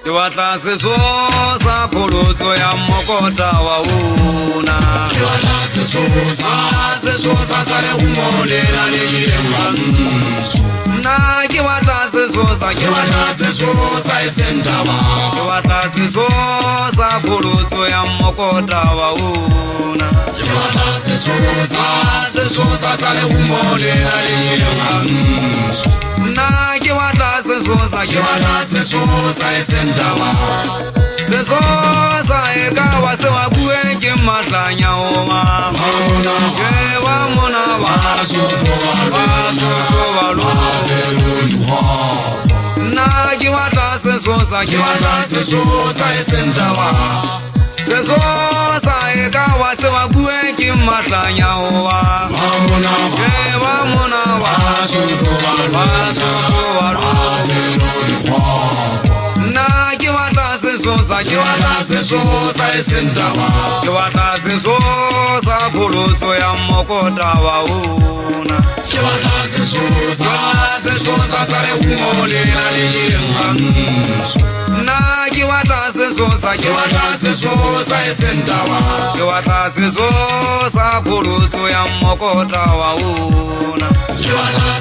Kiwata sesosa puluzo ya mokota wa una. Kiwata sesosa sale umole na legile mbansu. Na kiwata sesosa esentaba. Kiwata sesosa puluzo ya mokota wa una. Kiwata sesosa sale umole na legile mbansu. Na kiwata sesosa esentaba. Sesosa ekawa sewa kuenje matlanya oma. Kewa mona Basoto walu. Na kiwata sesosa esentaba. Sesosa ekawa sewa kuenje matlanya oma. Kewa mona Basoto walu. Na kiwata sesosa esentaba. Kiwata sesosa puluzo ya mokota wa una. Kiwata sesosa sale umole na legile mbansu. Na kiwata sesosa esentaba. Kiwata sesosa puluzo ya mokota wa una. Kiwata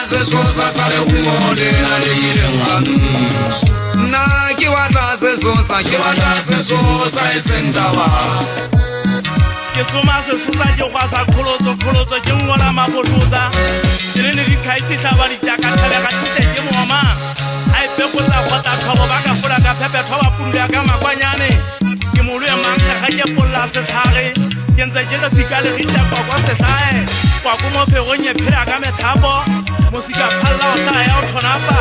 sesosa sale umole na legile mbansu. Na kiwata sesosa esentaba. Kesoma sesosa ke kwasa kholozo ke ngola mabotlotsa tsene di khaisisa ba di jaka thabela ka tse ke moma ai pekotsa khota thobo ba ka fola ka phepe thoba pulula ka makwanyane ke molwe mangka ga ke polla se thare ke ntse ke tsikale ritla kwa se tsae kwa go mo fegonye phela ka methabo musika phalla o tla ya o thonapa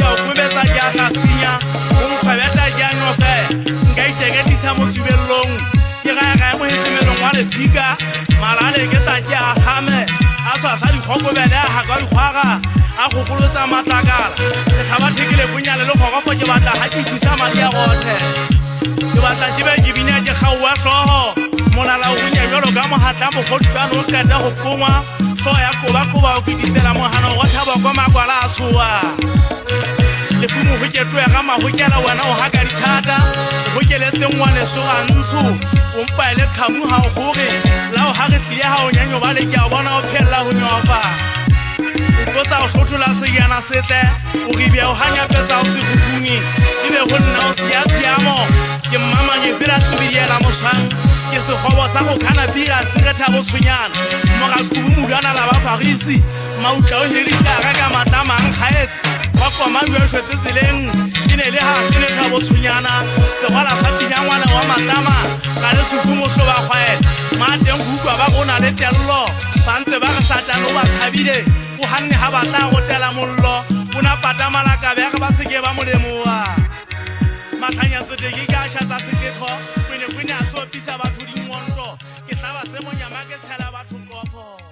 ya o kubetsa ya hlasinya o mkhwebeta ya nofe nka iteketisa mo tsubellong ke ga mo hesemelong wa lefika malale ke tlatse a hame a tswa sa dikgokobele a ha ka dikgwaga a gokolotsa matlakala le tlhaba thekele punyale le kgokofo ke batla ha ke thusa madi a gothe ke batla ke be ke bina ke kgaowa tlhogo molala o bunya jalo ka mohatla mogoditswane o qeta go pongwa tlhogo ya kobakoba o ketisela mohano go thaba kwa makwala a tshoa lefumo go ketwega magokela wena o haka dithata go keletseng ngwaneso ga ntsho o mpa le khamu ha o gore la o hage tlile ha o nyanyo ba le ke a bona o phella ho nyofa o tlotsa o hlothola seyana setle o ribia o hanya petsa o se hukungi ebe go nna o sia tsiamo ke mmamanye fela tlobidiela mosang ke sekgobo sa go kana bira seretha go tshonyana mogakubu mudana la ba farisi mautla o herikara ka matama ang khaetse wa koma yo shwetse tseleng ine le ha ke le thabo tshonyana se gwala sa pinyangwana wa matama ka le sefumo hloba kgwae mateng hukwa ba gona le tello bantse ba ga satano ba thabile go hanne ha ba tla go tela mollo bona patamala ka be ga ba seke ba molemoa matlanya tsote ke ka shatsa seketho kwene a so pisa batho dingwonto ke tlaba se monyama ke tshela batho kopho.